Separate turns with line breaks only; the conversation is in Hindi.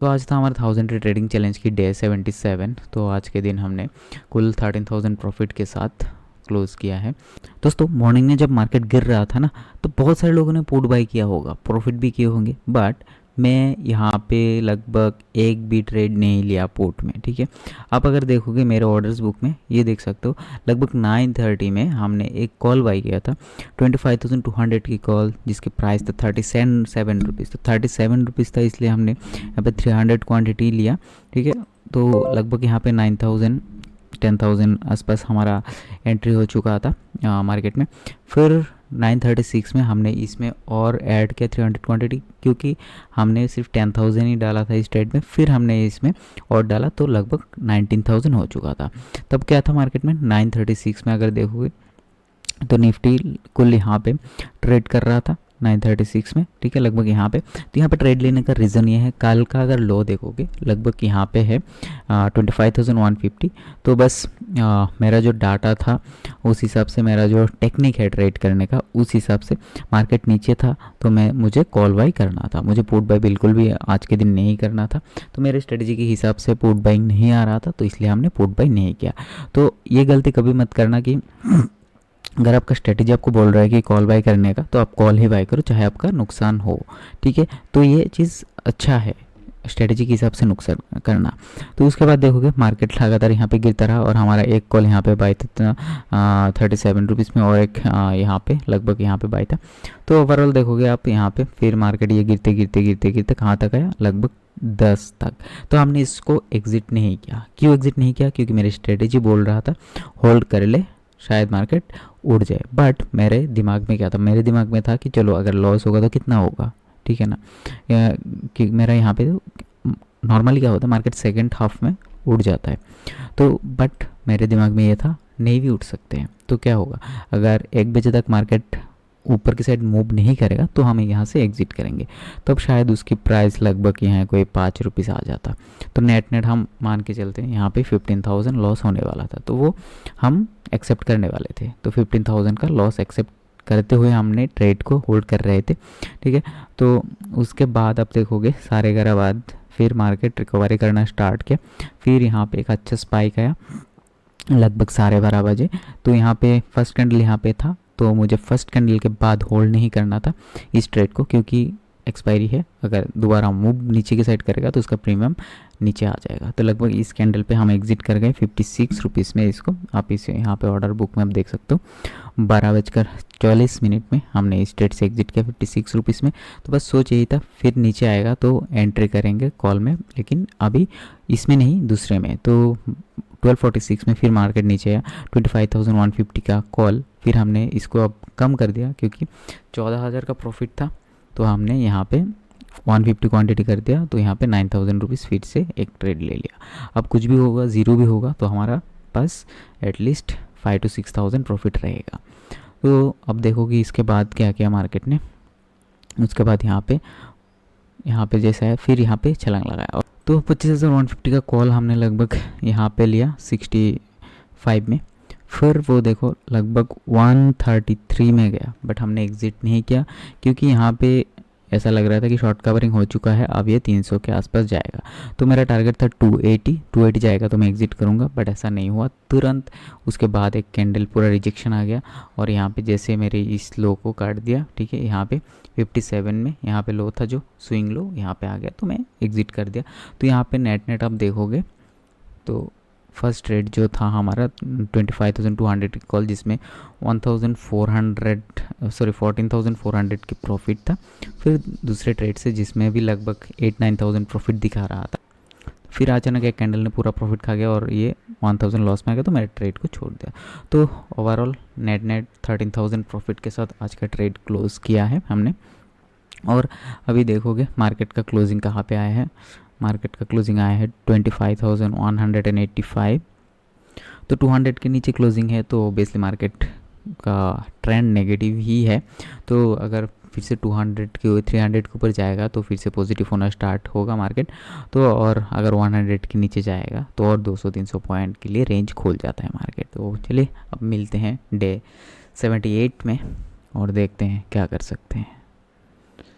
तो आज था हमारा 1000 ट्रेडिंग चैलेंज की डे 77। तो आज के दिन हमने कुल 13,000 प्रॉफिट के साथ क्लोज़ किया है। दोस्तों मॉर्निंग में जब मार्केट गिर रहा था ना, तो बहुत सारे लोगों ने पुट बाई किया होगा, प्रॉफिट भी किए होंगे, बट मैं यहाँ पे लगभग एक भी ट्रेड नहीं लिया पुट में। ठीक है, आप अगर देखोगे मेरे ऑर्डर्स बुक में ये देख सकते हो, लगभग 9:30 में हमने एक कॉल बाई किया था 25,200 की कॉल, जिसकी प्राइस था 37 रुपीज़। तो 37 रुपीज़ था, इसलिए हमने यहाँ पे 300 क्वांटिटी लिया। ठीक है, तो लगभग यहाँ पे 9,000 10,000 आसपास हमारा एंट्री हो चुका था मार्केट में। फिर 9:36 में हमने इसमें और ऐड किया 300 क्वांटिटी, क्योंकि हमने सिर्फ 10,000 ही डाला था इस ट्रेड में। फिर हमने इसमें और डाला तो लगभग 19,000 हो चुका था। तब क्या था मार्केट में 9:36 में अगर देखोगे तो निफ्टी कुल यहाँ पे ट्रेड कर रहा था 9:36 में। ठीक है, लगभग यहाँ पे। तो यहाँ पे ट्रेड लेने का रीज़न ये है, कल का अगर लो देखोगे लगभग यहाँ पे है 25,150। तो बस मेरा जो डाटा था उस हिसाब से, मेरा जो टेक्निक है ट्रेड करने का उस हिसाब से मार्केट नीचे था, तो मुझे कॉल बाई करना था, मुझे पुट बाई बिल्कुल भी आज के दिन नहीं करना था। तो मेरे स्ट्रेटजी के हिसाब से पुट बाइंग नहीं आ रहा था, तो इसलिए हमने पुट बाई नहीं किया। तो ये गलती कभी मत करना कि अगर आपका स्ट्रेटजी आपको बोल रहा है कि कॉल बाय करने का, तो आप कॉल ही बाय करो, चाहे आपका नुकसान हो। ठीक है, तो ये चीज़ अच्छा है स्ट्रेटजी के हिसाब से नुकसान करना। तो उसके बाद देखोगे मार्केट लगातार यहाँ पे गिरता रहा, और हमारा एक कॉल यहाँ पे बाय था 37 रुपीज़ में, और एक यहाँ पे लगभग यहाँ पे बाय था। तो ओवरऑल देखोगे आप यहाँ पे फिर मार्केट ये गिरते गिरते गिरते गिरते कहाँ तक आया, लगभग 10 तक। तो हमने इसको एग्जिट नहीं किया। क्यों एग्जिट नहीं किया? क्योंकि मेरी स्ट्रेटजी बोल रहा था होल्ड कर ले, शायद मार्केट उड़ जाए। बट मेरे दिमाग में क्या था, मेरे दिमाग में था कि चलो अगर लॉस होगा तो कितना होगा, ठीक है ना। कि मेरा यहाँ पे नॉर्मली क्या होता है, मार्केट सेकंड हाफ में उड़ जाता है। तो बट मेरे दिमाग में ये था नहीं भी उठ सकते हैं, तो क्या होगा अगर 1 बजे तक मार्केट ऊपर की साइड मूव नहीं करेगा तो हम यहाँ से एग्जिट करेंगे। तो अब शायद उसकी प्राइस लगभग यहाँ कोई 5 रुपीज़ आ जाता। तो नेट हम मान के चलते हैं यहाँ पे 15,000 लॉस होने वाला था, तो वो हम एक्सेप्ट करने वाले थे। तो 15,000 का लॉस एक्सेप्ट करते हुए हमने ट्रेड को होल्ड कर रहे थे। ठीक है, तो उसके बाद आप देखोगे 11:30 बाद फिर मार्केट रिकवरी करना स्टार्ट किया। फिर यहाँ पे एक अच्छा स्पाइक आया लगभग 12:30 बजे। तो यहाँ पे फर्स्ट कैंडल यहाँ पे था, तो मुझे फर्स्ट कैंडल के बाद होल्ड नहीं करना था इस ट्रेड को, क्योंकि एक्सपायरी है। अगर दोबारा मूव नीचे की साइड करेगा तो उसका प्रीमियम नीचे आ जाएगा। तो लगभग इस कैंडल पे हम एग्जिट कर गए 56 रुपीज़ में इसको। आप इसे यहाँ पे ऑर्डर बुक में आप देख सकते हो 12:44 में हमने इस ट्रेड से एग्जिट किया 56 रुपीज़ में। तो बस सोच यही था, फिर नीचे आएगा तो एंट्री करेंगे कॉल में, लेकिन अभी इसमें नहीं दूसरे में। तो 12:46 में फिर मार्केट नीचे आया 25,150 का कॉल। फिर हमने इसको अब कम कर दिया, क्योंकि 14,000 का प्रॉफिट था, तो हमने यहाँ पे 150 क्वांटिटी कर दिया। तो यहाँ पे 9,000 रुपीज़ फिर से एक ट्रेड ले लिया। अब कुछ भी होगा, ज़ीरो भी होगा, तो हमारा पास एटलीस्ट 5,000 to 6,000 प्रॉफिट रहेगा। तो अब देखो कि इसके बाद क्या किया मार्केट ने। उसके बाद यहाँ पे जैसा है फिर यहाँ पे छलांग लगाया। तो 25,150 का कॉल हमने लगभग यहाँ पे लिया 65 में। फिर वो देखो लगभग 133 में गया, बट हमने एग्ज़िट नहीं किया, क्योंकि यहाँ पे ऐसा लग रहा था कि शॉर्ट कवरिंग हो चुका है, अब ये 300 के आसपास जाएगा। तो मेरा टारगेट था 280 जाएगा तो मैं एग्जिट करूँगा, बट ऐसा नहीं हुआ। तुरंत उसके बाद एक कैंडल पूरा रिजेक्शन आ गया, और यहाँ पे जैसे मेरे इस लो को काट दिया। ठीक है, यहाँ पे 57 में यहाँ पे लो था, जो स्विंग लो यहाँ पे आ गया, तो मैं एग्जिट कर दिया। तो यहाँ पे नेट आप देखोगे तो फर्स्ट ट्रेड जो था हमारा 25,200 की कॉल, जिसमें 14,400 की प्रॉफिट था। फिर दूसरे ट्रेड से जिसमें भी लगभग 8-9,000 प्रॉफिट दिखा रहा था, फिर अचानक एक कैंडल ने पूरा प्रॉफिट खा गया और ये 1,000 लॉस में आ गया, तो मैंने ट्रेड को छोड़ दिया। तो ओवरऑल नेट 13,000 प्रॉफिट के साथ आज का ट्रेड क्लोज किया है हमने। और अभी देखोगे मार्केट का क्लोजिंग कहाँ पे आया है। मार्केट का क्लोजिंग आया है 25,185। तो 200 के नीचे क्लोजिंग है, तो ऑब्वियसली मार्केट का ट्रेंड नेगेटिव ही है। तो अगर फिर से 200 के 300 के ऊपर जाएगा तो फिर से पॉजिटिव होना स्टार्ट होगा मार्केट। तो और अगर 100 के नीचे जाएगा तो और 200-300 पॉइंट के लिए रेंज खोल जाता है मार्केट। तो चलिए अब मिलते हैं डे 78 में और देखते हैं क्या कर सकते हैं।